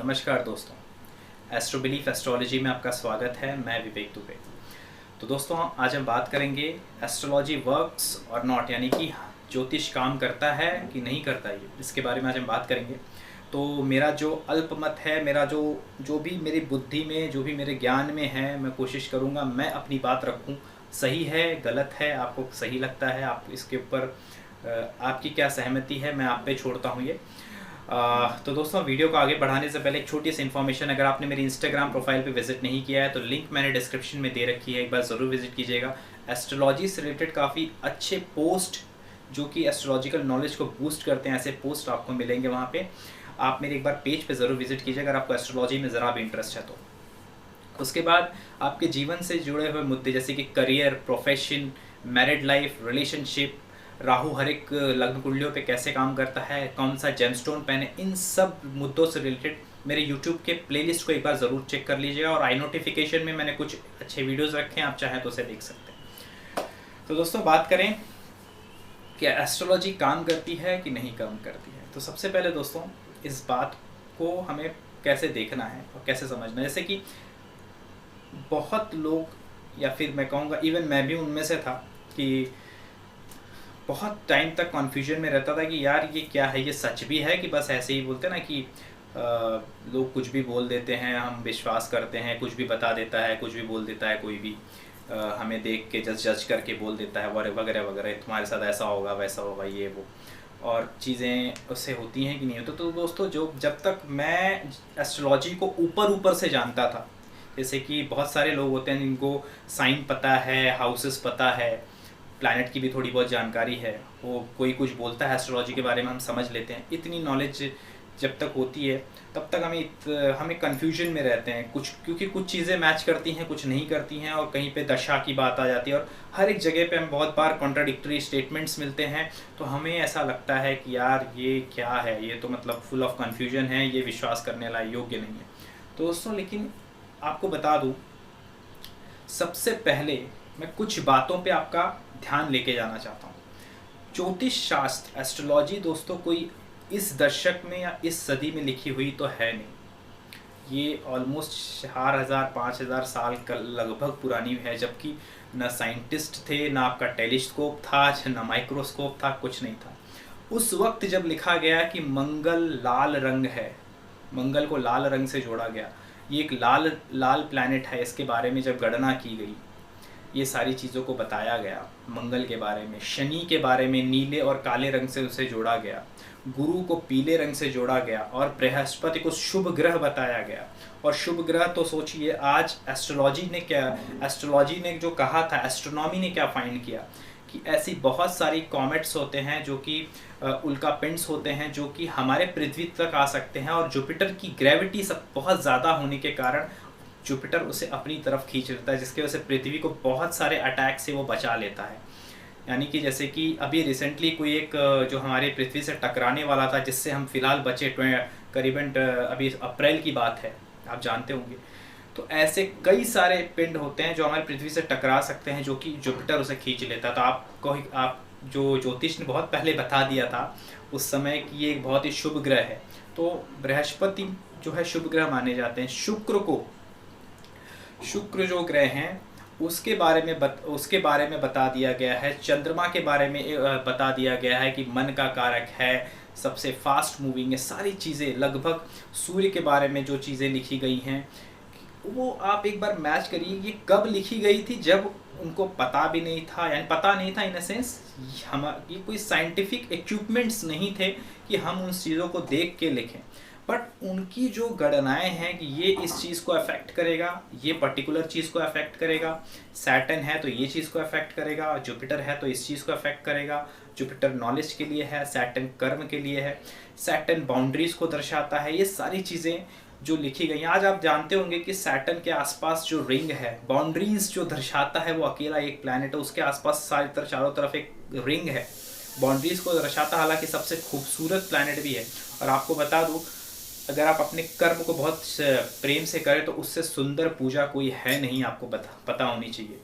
नमस्कार दोस्तों, astro belief astrology में आपका स्वागत है। मैं विवेक दुबे। तो दोस्तों, आज हम बात करेंगे एस्ट्रोलॉजी वर्क्स और नॉट, यानी कि ज्योतिष काम करता है कि नहीं करता, ये इसके बारे में आज हम बात करेंगे। तो मेरा जो अल्पमत है, मेरा जो भी मेरी बुद्धि में, जो भी मेरे ज्ञान में है, मैं कोशिश करूँगा मैं अपनी बात रखूँ। सही है, गलत है, आपको सही लगता है, आप इसके ऊपर आपकी क्या सहमति है, मैं आप पे छोड़ता हूँ ये। तो दोस्तों, वीडियो को आगे बढ़ाने से पहले एक छोटी सी इन्फॉर्मेशन, अगर आपने मेरी इंस्टाग्राम प्रोफाइल पे विजिट नहीं किया है तो लिंक मैंने डिस्क्रिप्शन में दे रखी है, एक बार ज़रूर विजिट कीजिएगा। एस्ट्रोलॉजी से रिलेटेड काफ़ी अच्छे पोस्ट जो कि एस्ट्रोलॉजिकल नॉलेज को बूस्ट करते हैं, ऐसे पोस्ट आपको मिलेंगे वहाँ पे। आप मेरे एक बार पेज पे ज़रूर विजिट कीजिए अगर आपको एस्ट्रोलॉजी में ज़रा भी इंटरेस्ट है तो। उसके बाद आपके जीवन से जुड़े हुए मुद्दे जैसे कि career, profession, married life, relationship, Rahu हर एक लग्न कुंडलियों पे कैसे काम करता है, कौन सा जेमस्टोन पहने, इन सब मुद्दों से रिलेटेड मेरे यूट्यूब के प्लेलिस्ट को एक बार ज़रूर चेक कर लीजिएगा। और आई नोटिफिकेशन में मैंने कुछ अच्छे वीडियोस रखे हैं, आप चाहें तो उसे देख सकते हैं। तो दोस्तों, बात करें कि एस्ट्रोलॉजी काम करती है कि नहीं काम करती है। तो सबसे पहले दोस्तों, इस बात को हमें कैसे देखना है और कैसे समझना है। जैसे कि बहुत लोग, या फिर मैं कहूँगा इवन मैं भी उनमें से था, कि बहुत टाइम तक कन्फ्यूजन में रहता था कि यार ये क्या है, ये सच भी है कि बस ऐसे ही बोलते ना कि लोग कुछ भी बोल देते हैं, हम विश्वास करते हैं, कुछ भी बता देता है, कुछ भी बोल देता है, कोई भी हमें देख के जज करके बोल देता है वगैरह वगैरह, तुम्हारे साथ ऐसा होगा वैसा होगा, ये वो, और चीज़ें उससे होती हैं कि नहीं होती। तो दोस्तों, जब तक मैं एस्ट्रोलॉजी को ऊपर से जानता था, जैसे कि बहुत सारे लोग होते हैं जिनको साइन पता है, हाउसेस पता है, प्लैनेट की भी थोड़ी बहुत जानकारी है, वो कोई कुछ बोलता है एस्ट्रोलॉजी के बारे में, हम समझ लेते हैं। इतनी नॉलेज जब तक होती है तब तक हमें कन्फ्यूजन में रहते हैं कुछ, क्योंकि कुछ चीज़ें मैच करती हैं, कुछ नहीं करती हैं, और कहीं पे दशा की बात आ जाती है, और हर एक जगह पे हम बहुत बार कॉन्ट्राडिक्टरी स्टेटमेंट्स मिलते हैं। तो हमें ऐसा लगता है कि यार ये क्या है, ये तो मतलब फुल ऑफ कन्फ्यूजन है, ये विश्वास करने लायक योग्य नहीं है। तो दोस्तों, लेकिन आपको बता दूँ, सबसे पहले मैं कुछ बातों पे आपका ध्यान लेके जाना चाहता हूँ। ज्योतिष शास्त्र, एस्ट्रोलॉजी दोस्तों, कोई इस दशक में या इस सदी में लिखी हुई तो है नहीं। ये ऑलमोस्ट 4000 5000 साल का लगभग पुरानी है, जबकि ना साइंटिस्ट थे, ना आपका टेलीस्कोप था, ना माइक्रोस्कोप था, कुछ नहीं था। उस वक्त जब लिखा गया कि मंगल लाल रंग है, मंगल को लाल रंग से जोड़ा गया, ये एक लाल प्लैनेट है, इसके बारे में जब गणना की गई, ये सारी चीज़ों को बताया गया, मंगल के बारे में, शनि के बारे में नीले और काले रंग से उसे जोड़ा गया, गुरु को पीले रंग से जोड़ा गया, और बृहस्पति को शुभ ग्रह बताया गया। और शुभ ग्रह तो सोचिए, आज एस्ट्रोलॉजी ने जो कहा था, एस्ट्रोनॉमी ने क्या फाइंड किया कि ऐसी बहुत सारी कॉमेट्स होते हैं जो कि उल्का पिंड्स होते हैं, जो कि हमारे पृथ्वी तक आ सकते हैं, और जुपिटर की ग्रेविटी सब बहुत ज़्यादा होने के कारण जुपिटर उसे अपनी तरफ खींच लेता है, जिसकी वजह से पृथ्वी को बहुत सारे अटैक से वो बचा लेता है। यानी कि जैसे कि अभी रिसेंटली कोई एक जो हमारे पृथ्वी से टकराने वाला था, जिससे हम फिलहाल बचे, करीबन अभी अप्रैल की बात है, आप जानते होंगे। तो ऐसे कई सारे पिंड होते हैं जो हमारे पृथ्वी से टकरा सकते हैं, जो कि जुपिटर उसे खींच लेता। तो आप जो ज्योतिष ने बहुत पहले बता दिया था उस समय कि ये एक बहुत ही शुभ ग्रह है। तो बृहस्पति जो है शुभ ग्रह माने जाते हैं। शुक्र जो ग्रह हैं उसके बारे में बता दिया गया है। चंद्रमा के बारे में बता दिया गया है कि मन का कारक है, सबसे फास्ट मूविंग है, सारी चीज़ें लगभग। सूर्य के बारे में जो चीज़ें लिखी गई हैं वो आप एक बार मैच करिए, ये कब लिखी गई थी, जब उनको पता भी नहीं था, यानी पता नहीं था इन अ सेंस, ये कोई साइंटिफिक इक्विपमेंट्स नहीं थे कि हम उन चीज़ों को देख के लिखें। बट उनकी जो गणनाएं हैं कि ये इस चीज़ को अफेक्ट करेगा, ये पर्टिकुलर चीज़ को अफेक्ट करेगा, सैटर्न है तो ये चीज़ को अफेक्ट करेगा, जुपिटर है तो इस चीज़ को अफेक्ट करेगा। जुपिटर नॉलेज के लिए है, सैटर्न कर्म के लिए है, सैटर्न बाउंड्रीज को दर्शाता है। ये सारी चीज़ें जो लिखी गई हैं, आज आप जानते होंगे कि सैटर्न के आसपास जो रिंग है, बाउंड्रीज जो दर्शाता है, वो अकेला एक प्लैनेट है, उसके आसपास चारों तरफ एक रिंग है, बाउंड्रीज को दर्शाता, हालांकि सबसे खूबसूरत प्लैनेट भी है। और आपको बता दूं, अगर आप अपने कर्म को बहुत प्रेम से करें तो उससे सुंदर पूजा कोई है नहीं, आपको पता होनी चाहिए।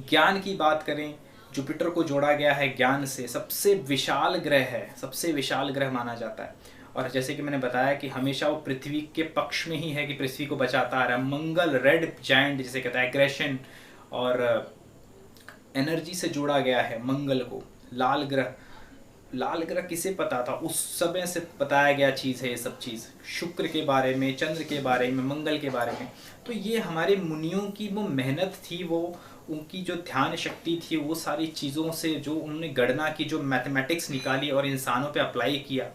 ज्ञान की बात करें, जुपिटर को जोड़ा गया है ज्ञान से, सबसे विशाल ग्रह है, सबसे विशाल ग्रह माना जाता है। और जैसे कि मैंने बताया कि हमेशा वो पृथ्वी के पक्ष में ही है, कि पृथ्वी को बचाता आ रहा है। मंगल रेड जायंट जिसे कहता है, एग्रेशन और एनर्जी से जोड़ा गया है मंगल को। लाल ग्रह, लाल ग्रह किसे पता था, उस समय से बताया गया चीज़ है ये सब चीज़, शुक्र के बारे में, चंद्र के बारे में, मंगल के बारे में। तो ये हमारे मुनियों की वो मेहनत थी, वो उनकी जो ध्यान शक्ति थी, वो सारी चीज़ों से जो उन्होंने गणना की, जो मैथमेटिक्स निकाली और इंसानों पे अप्लाई किया।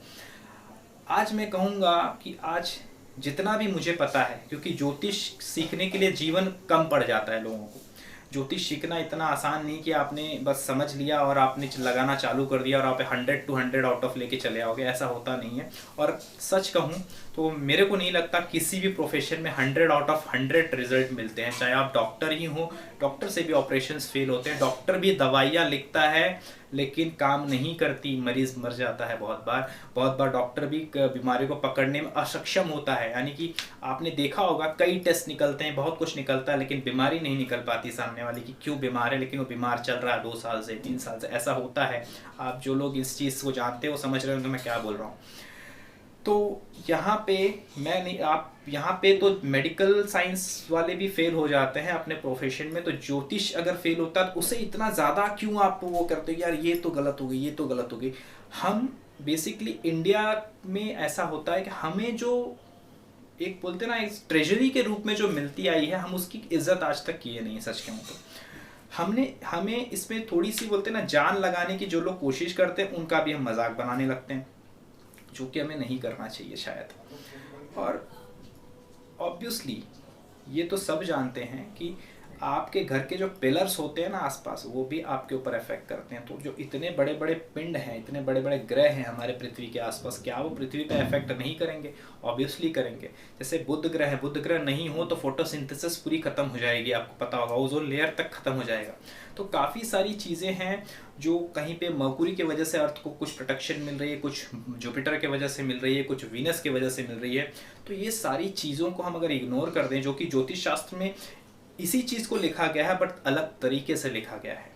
आज मैं कहूँगा कि आज जितना भी मुझे पता है, क्योंकि ज्योतिष सीखने के लिए जीवन कम पड़ जाता है लोगों को। ज्योतिष सीखना इतना आसान नहीं कि आपने बस समझ लिया और आपने लगाना चालू कर दिया और आप 100 to 100 आउट ऑफ लेके चले आओगे, ऐसा होता नहीं है। और सच कहूँ तो मेरे को नहीं लगता किसी भी प्रोफेशन में 100 आउट ऑफ 100 रिजल्ट मिलते हैं। चाहे आप डॉक्टर ही हो, डॉक्टर से भी ऑपरेशंस फेल होते हैं, डॉक्टर भी दवाइयाँ लिखता है लेकिन काम नहीं करती, मरीज मर जाता है बहुत बार डॉक्टर भी बीमारी को पकड़ने में असक्षम होता है। यानी कि आपने देखा होगा कई टेस्ट निकलते हैं, बहुत कुछ निकलता है, लेकिन बीमारी नहीं निकल पाती सामने वाली की क्यों बीमार है, लेकिन वो बीमार चल रहा है 2 साल से, 3 साल से, ऐसा होता है। आप जो लोग इस चीज़ को जानते हो समझ रहे हो मैं क्या बोल रहा हूँ। तो यहाँ पे मैं नहीं, आप यहाँ पे तो मेडिकल साइंस वाले भी फेल हो जाते हैं अपने प्रोफेशन में, तो ज्योतिष अगर फेल होता है तो उसे इतना ज़्यादा क्यों आप वो करते हो यार ये तो गलत हो गई, ये तो गलत हो गई। हम बेसिकली इंडिया में ऐसा होता है कि हमें जो एक बोलते ना इस ट्रेजरी के रूप में जो मिलती आई है, हम उसकी इज्जत आज तक किए नहीं है। सच कहूँ तो हमें इसमें थोड़ी सी बोलते ना जान लगाने की जो लोग कोशिश करते हैं उनका भी हम मजाक बनाने लगते हैं, जो कि हमें नहीं करना चाहिए शायद। और ऑब्वियसली ये तो सब जानते हैं कि आपके घर के जो पिलर्स होते हैं ना आसपास, वो भी आपके ऊपर इफेक्ट करते हैं। तो जो इतने बड़े बड़े पिंड हैं, इतने बड़े बड़े ग्रह हैं हमारे पृथ्वी के आसपास, क्या वो पृथ्वी पे इफेक्ट नहीं करेंगे? ऑब्वियसली करेंगे। जैसे बुध ग्रह है, बुध ग्रह नहीं हो तो फोटोसिंथेसिस पूरी खत्म हो जाएगी, आपको पता होगा, ओजोन लेयर तक खत्म हो जाएगा। तो काफ़ी सारी चीज़ें हैं जो कहीं पे मरकुरी की वजह से अर्थ को कुछ प्रोटेक्शन मिल रही है, कुछ जुपिटर के वजह से मिल रही है, कुछ वीनस की वजह से मिल रही है। तो ये सारी चीज़ों को हम अगर इग्नोर कर दें, जो कि ज्योतिष शास्त्र में इसी चीज़ को लिखा गया है बट अलग तरीके से लिखा गया है,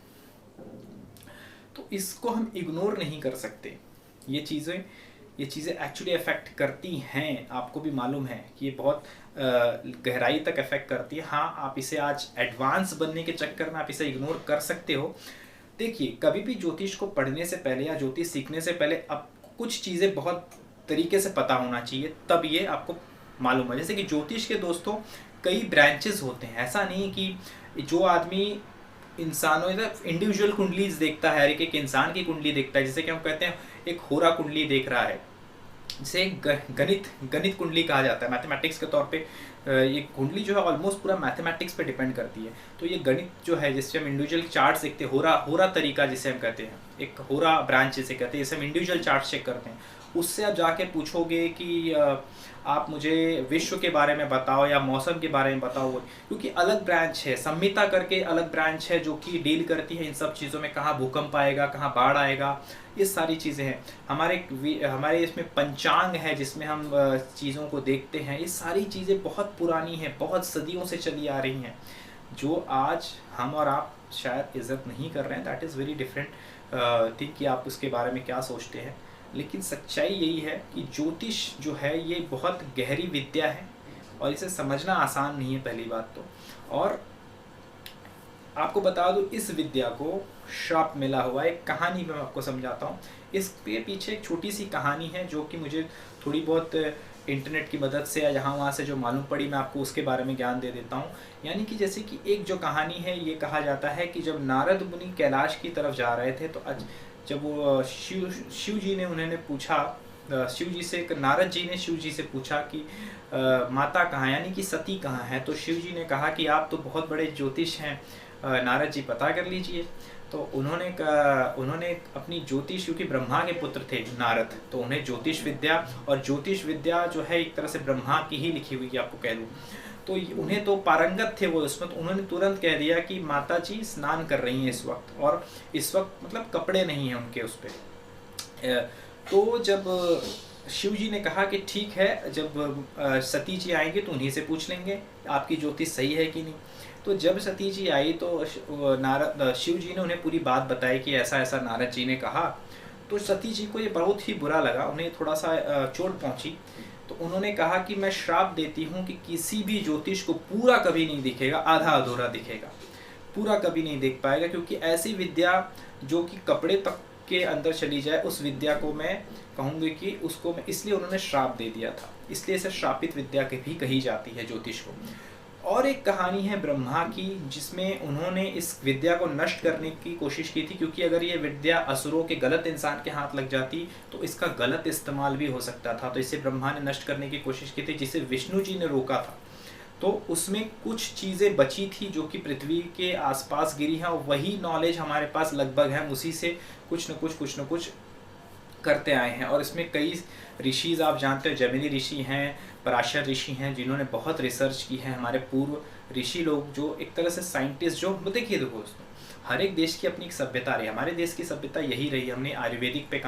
तो इसको हम इग्नोर नहीं कर सकते। ये चीज़ें एक्चुअली अफेक्ट करती हैं, आपको भी मालूम है कि ये बहुत गहराई तक अफेक्ट करती है। हाँ, आप इसे आज एडवांस बनने के चक्कर में आप इसे इग्नोर कर सकते हो। देखिए, कभी भी ज्योतिष को पढ़ने से पहले या ज्योतिष सीखने से पहले अब कुछ चीज़ें बहुत तरीके से पता होना चाहिए, तब ये आपको मालूम है। जैसे कि ज्योतिष के दोस्तों कई ब्रांचेस होते हैं, ऐसा नहीं कि जो आदमी इंसानों इंडिविजुअल कुंडलीज देखता है, एक इंसान की कुंडली देखता है, जैसे कि हम कहते हैं एक होरा कुंडली देख रहा है, जिसे गणित कुंडली कहा जाता है मैथमेटिक्स के तौर पे। ये कुंडली जो है ऑलमोस्ट पूरा मैथमेटिक्स पे डिपेंड करती है। तो ये गणित जो है, जिससे हम इंडिविजुअल चार्ट देखते हैं, होरा तरीका जिसे हम कहते हैं, एक होरा ब्रांच जिसे कहते हैं, जिसे हम इंडिविजुअल चार्ट चेक करते हैं, उससे आप जाके पूछोगे कि आप मुझे विश्व के बारे में बताओ या मौसम के बारे में बताओ, क्योंकि अलग ब्रांच है। संहिता करके अलग ब्रांच है जो कि डील करती है इन सब चीज़ों में, कहाँ भूकंप आएगा, कहाँ बाढ़ आएगा, ये सारी चीज़ें हैं। हमारे इसमें पंचांग है जिसमें हम चीज़ों को देखते हैं। ये सारी चीज़ें बहुत पुरानी हैं, बहुत सदियों से चली आ रही हैं, जो आज हम और आप शायद इज्जत नहीं कर रहे हैं। That is very different thing कि आप उसके बारे में क्या सोचते हैं। लेकिन सच्चाई यही है कि ज्योतिष जो है ये बहुत गहरी विद्या है और इसे समझना आसान नहीं है, पहली बात तो। और आपको बता दूं, इस विद्या को श्राप मिला हुआ एक कहानी मैं आपको समझाता हूँ। इसके पीछे एक छोटी सी कहानी है जो कि मुझे थोड़ी बहुत इंटरनेट की मदद से या यहाँ वहाँ से जो मालूम पड़ी, मैं आपको उसके बारे में ज्ञान दे देता हूँ। यानी कि जैसे कि एक जो कहानी है, ये कहा जाता है कि जब नारद मुनि कैलाश की तरफ जा रहे थे, तो जब वो शिव जी ने उन्होंने पूछा, शिव जी से, नारद जी ने शिव जी से पूछा कि माता कहाँ, यानी कि सती कहाँ है। तो शिव जी ने कहा कि आप तो बहुत बड़े ज्योतिष हैं नारद जी, पता कर लीजिए। तो उन्होंने अपनी ज्योतिष, क्योंकि ब्रह्मा के पुत्र थे नारद, तो उन्हें ज्योतिष विद्या, और ज्योतिष विद्या जो है एक तरह से ब्रह्मा की ही लिखी हुई, आपको कह दूँ तो उन्हें तो पारंगत थे वो उसमें। तो उन्होंने तुरंत कह दिया कि माता जी स्नान कर रही हैं इस वक्त, और इस वक्त मतलब कपड़े नहीं हैं उनके उस पर। तो जब शिव जी ने कहा कि ठीक है, जब सती जी आएंगे तो उन्हीं से पूछ लेंगे आपकी ज्योतिष सही है कि नहीं। तो जब सती जी आई तो शिव जी ने उन्हें पूरी बात बताई कि ऐसा ऐसा नारद जी ने कहा। तो सती जी को ये बहुत ही बुरा लगा, उन्हें थोड़ा सा चोट पहुंची। तो उन्होंने कहा कि मैं श्राप देती हूँ कि किसी भी ज्योतिष को पूरा कभी नहीं दिखेगा, आधा अधूरा दिखेगा, पूरा कभी नहीं देख पाएगा, क्योंकि ऐसी विद्या जो कि कपड़े तक के अंदर चली जाए, उस विद्या को मैं कहूँगी कि उसको मैं, इसलिए उन्होंने श्राप दे दिया था। इसलिए इसे श्रापित विद्या के भी कही जाती है ज्योतिष को। और एक कहानी है ब्रह्मा की, जिसमें उन्होंने इस विद्या को नष्ट करने की कोशिश की थी, क्योंकि अगर ये विद्या असुरों के गलत इंसान के हाथ लग जाती तो इसका गलत इस्तेमाल भी हो सकता था। तो इसे ब्रह्मा ने नष्ट करने की कोशिश की थी, जिसे विष्णु जी ने रोका था। तो उसमें कुछ चीज़ें बची थी जो कि पृथ्वी के आसपास गिरी हैं, और वही नॉलेज हमारे पास लगभग है, हम उसी से कुछ न कुछ करते आए हैं। और इसमें कई ऋषिज आप जानते हो, जैमिनी ऋषि हैं, पराशर ऋषि हैं, जिन्होंने बहुत रिसर्च की है। हमारे पूर्व ऋषि लोग जो एक तरह से साइंटिस्ट, जो देखिए देखो दोस्तों, हर एक देश की अपनी एक सभ्यता रही। हमारे देश की सभ्यता यही रही, हमने आयुर्वेद पे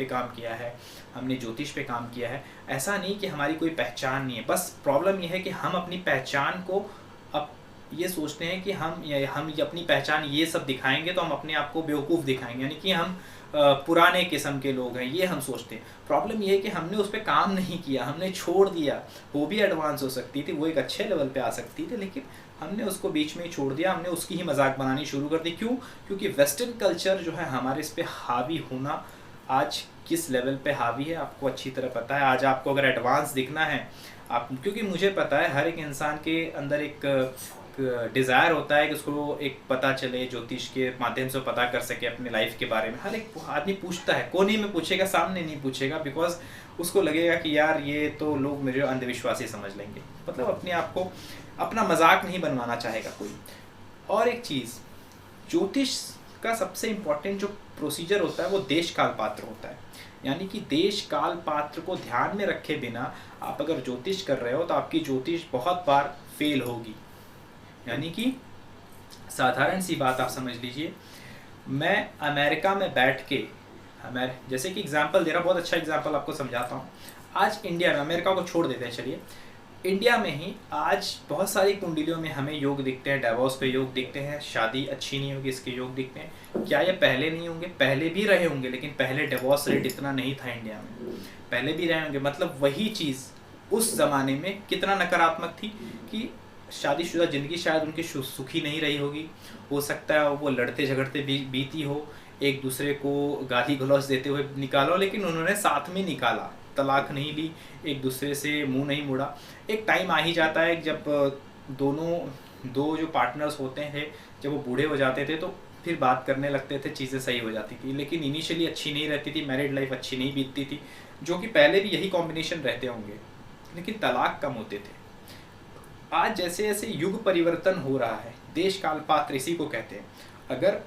काम किया है, हमने ज्योतिष पे काम किया है। ऐसा नहीं कि हमारी कोई पहचान नहीं है, बस प्रॉब्लम यह है कि हम अपनी पहचान को अब ये सोचते हैं कि हम अपनी पहचान ये सब दिखाएंगे तो हम अपने आप को बेवकूफ़ दिखाएंगे, यानी कि हम पुराने किस्म के लोग हैं, ये हम सोचते हैं। प्रॉब्लम ये है कि हमने उस पर काम नहीं किया, हमने छोड़ दिया। वो भी एडवांस हो सकती थी, वो एक अच्छे लेवल पे आ सकती थी, लेकिन हमने उसको बीच में ही छोड़ दिया, हमने उसकी ही मजाक बनानी शुरू कर दी। क्यों? क्योंकि वेस्टर्न कल्चर जो है हमारे इस पर हावी होना आज किस लेवल पे हावी है आपको अच्छी तरह पता है। आज आपको अगर एडवांस दिखना है, आप, क्योंकि मुझे पता है हर एक इंसान के अंदर एक डिज़ायर होता है कि उसको एक पता चले, ज्योतिष के माध्यम से पता कर सके अपने लाइफ के बारे में। हर एक आदमी पूछता है, कोने में पूछेगा, सामने नहीं पूछेगा, बिकॉज उसको लगेगा कि यार ये तो लोग मुझे अंधविश्वासी समझ लेंगे। मतलब अपने आप को अपना मजाक नहीं बनवाना चाहेगा कोई। और एक चीज़, ज्योतिष का सबसे इम्पोर्टेंट जो प्रोसीजर होता है वो देश काल पात्र होता है। यानी कि देश काल पात्र को ध्यान में रखे बिना आप अगर ज्योतिष कर रहे हो तो आपकी ज्योतिष बहुत बार फेल होगी। यानी कि साधारण सी बात आप समझ लीजिए, मैं अमेरिका में बैठ के, जैसे कि एग्जांपल दे रहा हूँ, बहुत अच्छा एग्जांपल आपको समझाता हूँ। आज इंडिया में, अमेरिका को छोड़ देते हैं, चलिए इंडिया में ही आज बहुत सारी कुंडलियों में हमें योग दिखते हैं, डाइवोर्स पे योग दिखते हैं, शादी अच्छी नहीं होगी इसके योग दिखते हैं। क्या ये पहले नहीं होंगे? पहले भी रहे होंगे, लेकिन पहले डिवोर्स रेट इतना नहीं था इंडिया में, पहले भी रहे होंगे। मतलब वही चीज़ उस ज़माने में कितना नकारात्मक थी कि शादीशुदा ज़िंदगी शायद उनकी सुखी नहीं रही होगी। हो सकता है वो लड़ते झगड़ते बीती हो, एक दूसरे को गाली गलौज देते हुए निकाला, लेकिन उन्होंने साथ में निकाला, तलाक नहीं ली, एक दूसरे से मुंह नहीं मोड़ा। एक टाइम आ ही जाता है जब दो जो पार्टनर्स होते हैं जब वो बूढ़े हो जाते थे तो फिर बात करने लगते थे, चीज़ें सही हो जाती थी। लेकिन इनिशियली अच्छी नहीं रहती थी, मैरिड लाइफ अच्छी नहीं बीतती थी, जो कि पहले भी यही कॉम्बिनेशन रहते होंगे, लेकिन तलाक कम होते थे। आज जैसे जैसे युग परिवर्तन हो रहा है, देश काल पात्र इसी को कहते हैं। अगर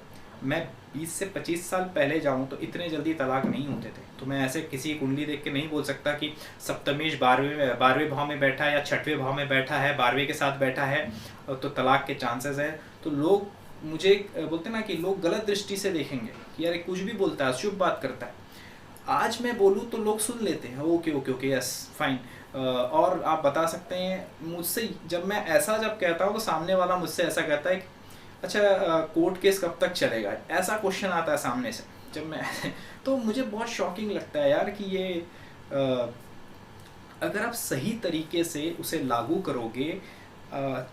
मैं 20 से 25 साल पहले जाऊं तो इतने जल्दी तलाक नहीं होते थे। तो मैं ऐसे किसी कुंडली देख के नहीं बोल सकता कि सप्तमेश 12वें भाव में बैठा है या 6वें भाव में बैठा है, 12वें के साथ बैठा है तो तलाक के चांसेस है। तो लोग मुझे बोलते ना कि लोग गलत दृष्टि से देखेंगे कि यार कुछ भी बोलता है, शुभ बात करता है। आज मैं बोलूँ तो लोग सुन लेते हैं, okay okay okay yes fine. और आप बता सकते हैं मुझसे, जब मैं ऐसा जब कहता हूँ तो सामने वाला मुझसे ऐसा कहता है, अच्छा कोर्ट केस कब तक चलेगा, ऐसा क्वेश्चन आता है सामने से जब मैं तो मुझे बहुत शॉकिंग लगता है यार कि ये अगर आप सही तरीके से उसे लागू करोगे,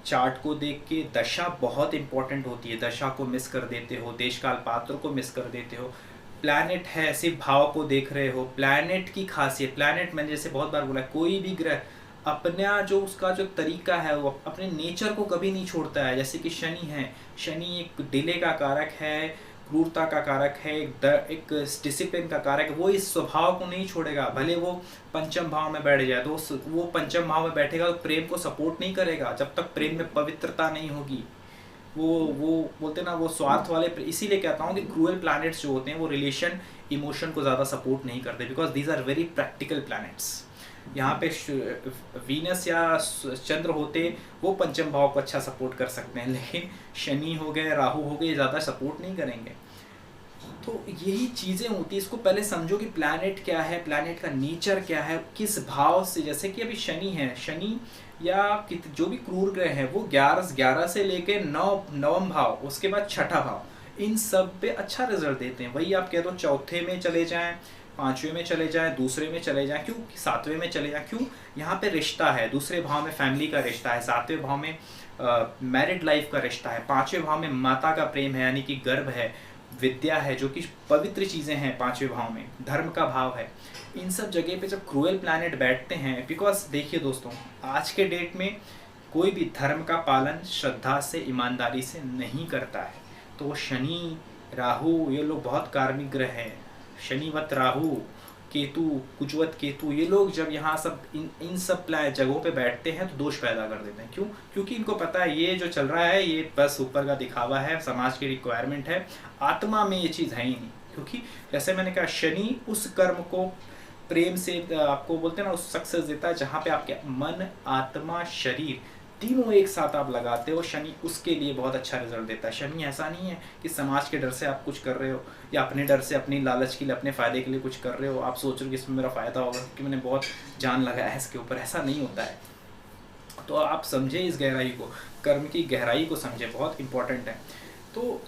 चार्ट को देख के, दशा बहुत इंपॉर्टेंट होती है, दशा को मिस कर देते हो, देश काल पात्र को मिस कर देते हो। प्लैनेट है, सिर्फ भाव को देख रहे हो। प्लैनेट की खासियत, प्लैनेट मैंने जैसे बहुत बार बोला, कोई भी ग्रह अपना जो उसका जो तरीका है वो अपने नेचर को कभी नहीं छोड़ता है। जैसे कि शनि है, शनि एक डिले का कारक है, क्रूरता का कारक है, एक डिसिप्लिन का कारक है। वो इस स्वभाव को नहीं छोड़ेगा, भले वो पंचम भाव में बैठ जाए तो वो पंचम भाव में बैठेगा तो प्रेम को सपोर्ट नहीं करेगा जब तक प्रेम में पवित्रता नहीं होगी। वो बोलते ना वो स्वार्थ वाले, इसीलिए कहता हूँ कि क्रूअल प्लैनेट्स जो होते हैं वो रिलेशन इमोशन को ज़्यादा सपोर्ट नहीं करते, because these are very practical planets. यहाँ पे वीनस या चंद्र होते वो पंचम भाव को अच्छा सपोर्ट कर सकते हैं, लेकिन शनि हो गए, राहु हो गए, ज़्यादा सपोर्ट नहीं करेंगे। तो यही चीज़ें होती है, इसको पहले समझो कि प्लैनेट क्या है, प्लैनेट का नेचर क्या है, किस भाव से। जैसे कि अभी शनि है, शनि या जो भी क्रूर ग्रह है वो 11 से लेके 9 नवम भाव, उसके बाद छठा भाव, इन सब पे अच्छा रिजल्ट देते हैं। वही आप कह दो चौथे में चले जाएं, पांचवें में चले जाएं, दूसरे में चले जाएं, क्यों सातवें में चले जाएं, क्यों यहाँ पे रिश्ता है, दूसरे भाव में फैमिली का रिश्ता है, सातवें भाव में मैरिड लाइफ का रिश्ता है, पांचवें भाव में माता का प्रेम है यानी कि गर्भ है, विद्या है जो कि पवित्र चीज़ें हैं, पांचवें भाव में धर्म का भाव है। इन सब जगह पे जब क्रूएल प्लैनेट बैठते हैं, बिकॉज देखिए दोस्तों, आज के डेट में कोई भी धर्म का पालन श्रद्धा से ईमानदारी से नहीं करता है। तो वो शनि राहु ये लोग बहुत कार्मिक ग्रह हैं, शनिवत राहु केतु कुजवत केतु, ये लोग जब यहाँ सब इन सब जगहों पे बैठते हैं तो दोष पैदा कर देते हैं। क्यों? क्योंकि इनको पता है ये जो चल रहा है ये बस ऊपर का दिखावा है, समाज की रिक्वायरमेंट है, आत्मा में ये चीज़ है ही नहीं। क्योंकि जैसे मैंने कहा शनि उस कर्म को प्रेम से आपको बोलते हैं ना उस सक्सेस देता है जहाँ पे आपके मन आत्मा शरीर तीनों एक साथ आप लगाते हो, शनि उसके लिए बहुत अच्छा रिजल्ट देता है। शनि ऐसा नहीं है कि समाज के डर से आप कुछ कर रहे हो या अपने डर से अपनी लालच के लिए अपने फ़ायदे के लिए कुछ कर रहे हो, आप सोच रहे हो कि इसमें मेरा फ़ायदा होगा क्योंकि मैंने बहुत जान लगाया है इसके ऊपर, ऐसा नहीं होता है। तो आप समझे इस गहराई को, कर्म की गहराई को समझे, बहुत इंपॉर्टेंट है। तो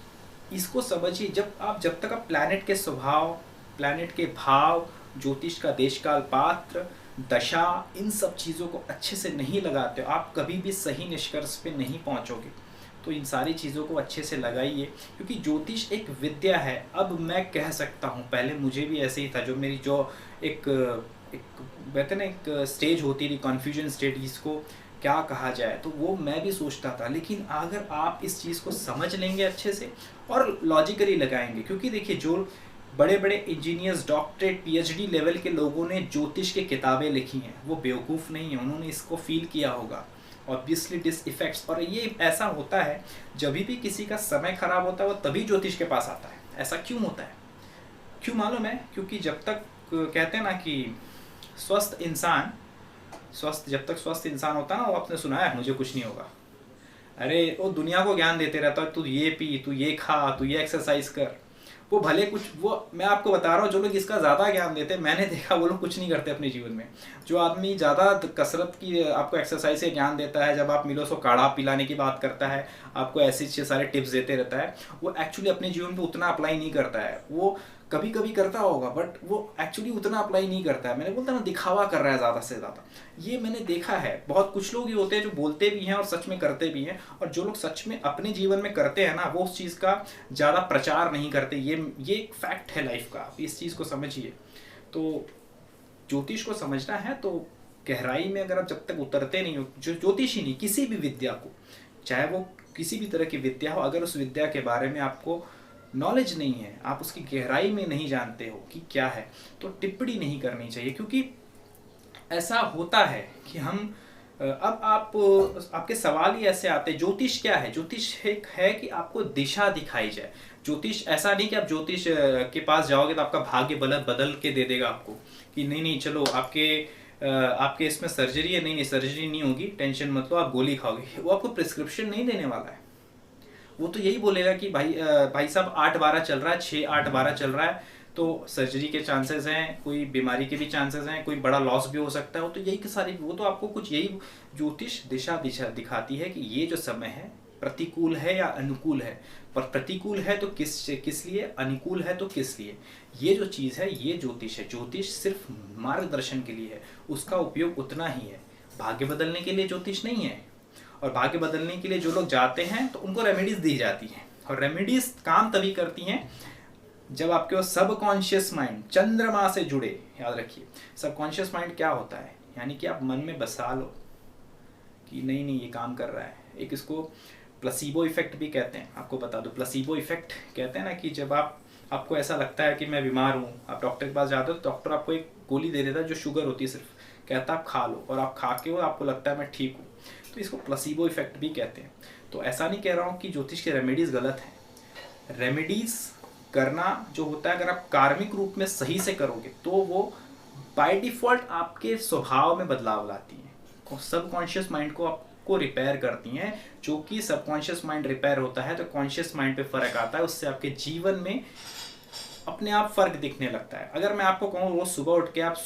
इसको समझिए, जब तक आप प्लैनेट के स्वभाव, प्लैनेट के भाव, ज्योतिष का देशकाल पात्र, दशा, इन सब चीज़ों को अच्छे से नहीं लगाते हो, आप कभी भी सही निष्कर्ष पे नहीं पहुंचोगे। तो इन सारी चीज़ों को अच्छे से लगाइए, क्योंकि ज्योतिष एक विद्या है। अब मैं कह सकता हूँ, पहले मुझे भी ऐसे ही था, जो मेरी जो एक कहते ना एक स्टेज होती थी, कन्फ्यूजन स्टेज, जिसको क्या कहा जाए, तो वो मैं भी सोचता था। लेकिन अगर आप इस चीज़ को समझ लेंगे अच्छे से और लॉजिकली लगाएंगे, क्योंकि देखिए जो बड़े बड़े इंजीनियर्स, डॉक्टरेट, पीएचडी लेवल के लोगों ने ज्योतिष की किताबें लिखी हैं, वो बेवकूफ़ नहीं है, उन्होंने इसको फील किया होगा ऑब्वियसली डिस इफेक्ट्स। और ये ऐसा होता है जब भी किसी का समय खराब होता है वो तभी ज्योतिष के पास आता है। ऐसा क्यों होता है? क्यों मालूम है? क्योंकि जब तक कहते हैं ना कि जब तक स्वस्थ इंसान होता है ना, वो आपने सुना है मुझे कुछ नहीं होगा, अरे वो दुनिया को ज्ञान देते रहता है, तू ये पी, तू ये खा, तू ये एक्सरसाइज कर। वो भले कुछ, वो मैं आपको बता रहा हूँ, जो लोग इसका ज़्यादा ज्ञान देते हैं, मैंने देखा वो लोग कुछ नहीं करते अपने जीवन में। जो आदमी ज़्यादा कसरत की आपको एक्सरसाइज से ज्ञान देता है, जब आप मिलो सो काढ़ा पिलाने की बात करता है, आपको ऐसे सारे टिप्स देते रहता है, वो एक्चुअली अपने जीवन में उतना अप्लाई नहीं करता है। वो कभी कभी करता होगा बट वो एक्चुअली उतना अप्लाई नहीं करता है। मैंने बोलता ना, दिखावा कर रहा है ज़्यादा से ज़्यादा, ये मैंने देखा है। बहुत कुछ लोग ये होते हैं जो बोलते भी हैं और सच में करते भी हैं, और जो लोग सच में अपने जीवन में करते हैं ना, वो उस चीज़ का ज़्यादा प्रचार नहीं करते। ये एक फैक्ट है लाइफ का, आप इस चीज़ को समझिए। तो ज्योतिष को समझना है तो गहराई में अगर आप जब तक उतरते नहीं हो, जो ज्योतिष ही नहीं, किसी भी विद्या को, चाहे वो किसी भी तरह की विद्या हो, अगर उस विद्या के बारे में आपको नॉलेज नहीं है, आप उसकी गहराई में नहीं जानते हो कि क्या है, तो टिप्पणी नहीं करनी चाहिए। क्योंकि ऐसा होता है कि हम अब आपके सवाल ही ऐसे आते हैं, ज्योतिष क्या है? ज्योतिष एक है कि आपको दिशा दिखाई जाए। ज्योतिष ऐसा नहीं कि आप ज्योतिष के पास जाओगे तो आपका भाग्य बदल के दे देगा आपको कि नहीं चलो आपके इसमें सर्जरी है, नहीं सर्जरी नहीं होगी, टेंशन मत लो, आप गोली खाओगे। वो आपको प्रिस्क्रिप्शन नहीं देने वाला है। वो तो यही बोलेगा कि भाई साहब 8-12 चल रहा है, 6-8-12 चल रहा है, तो सर्जरी के चांसेस हैं, कोई बीमारी के भी चांसेस हैं, कोई बड़ा लॉस भी हो सकता है। वो तो यही सारी, वो तो आपको कुछ यही ज्योतिष दिशा दिखाती है कि ये जो समय है प्रतिकूल है या अनुकूल है। पर प्रतिकूल है तो किस लिए, अनुकूल है तो किस लिए। ये जो चीज़ है ये ज्योतिष है। ज्योतिष सिर्फ मार्गदर्शन के लिए है, उसका उपयोग उतना ही है। भाग्य बदलने के लिए ज्योतिष नहीं है। और भाग्य बदलने के लिए जो लोग जाते हैं तो उनको रेमेडीज दी जाती हैं, और रेमेडीज काम तभी करती हैं जब आपके वो सबकॉन्शियस माइंड चंद्रमा से जुड़े। याद रखिए, सबकॉन्शियस माइंड क्या होता है, यानी कि आप मन में बसा लो कि नहीं ये काम कर रहा है। एक इसको प्लेसिबो इफेक्ट भी कहते हैं, आपको बता दो। प्लेसिबो इफेक्ट कहते हैं ना कि जब आपको ऐसा लगता है कि मैं बीमार हूँ, आप डॉक्टर के पास जाते हो तो डॉक्टर आपको एक गोली दे देता है जो शुगर होती है, सिर्फ कहता है आप खा लो, और आप खा के आपको लगता है मैं ठीक हूँ। तो इसको प्लेसिबो इफेक्ट भी कहते हैं। तो ऐसा नहीं कह रहा हूँ कि ज्योतिष के रेमेडीज़ गलत हैं। रेमेडीज़ करना जो होता है, अगर आप कार्मिक रूप में सही से करोगे तो वो बाय डिफ़ॉल्ट आपके स्वभाव में बदलाव लाती हैं, सबकॉन्शियस माइंड को आपको रिपेयर करती हैं। जो कि सबकॉन्शियस माइंड रिपेयर होता है तो कॉन्शियस माइंड पे फ़र्क आता है, उससे आपके जीवन में अपने आप फ़र्क दिखने लगता है। अगर मैं आपको कहूँ रोज़ सुबह उठ के आप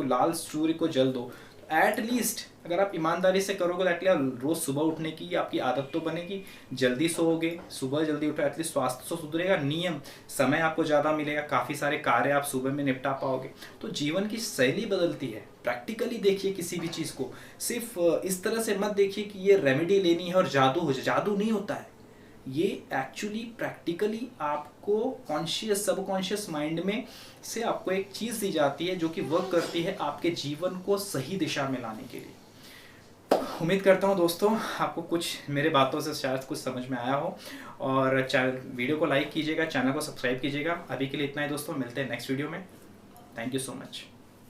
लाल सूर्य को जल दो, एट लीस्ट अगर आप ईमानदारी से करोगे तो एटलीस्ट रोज़ सुबह उठने की आपकी आदत तो बनेगी, जल्दी सोओगे, सुबह जल्दी उठो, एटलीस्ट स्वास्थ्य तो सुधरेगा, नियम समय आपको ज़्यादा मिलेगा, काफ़ी सारे कार्य आप सुबह में निपटा पाओगे। तो जीवन की शैली बदलती है। प्रैक्टिकली देखिए किसी भी चीज़ को, सिर्फ इस तरह से मत देखिए कि ये रेमेडी लेनी है और जादू हो जाए, जादू नहीं होता है ये। एक्चुअली प्रैक्टिकली आपको कॉन्शियस सबकॉन्शियस माइंड में से आपको एक चीज़ दी जाती है जो कि वर्क करती है आपके जीवन को सही दिशा में लाने के लिए। उम्मीद करता हूँ दोस्तों आपको कुछ मेरे बातों से शायद कुछ समझ में आया हो, और चैनल वीडियो को लाइक कीजिएगा, चैनल को सब्सक्राइब कीजिएगा। अभी के लिए इतना ही दोस्तों, मिलते हैं नेक्स्ट वीडियो में। Thank you so much.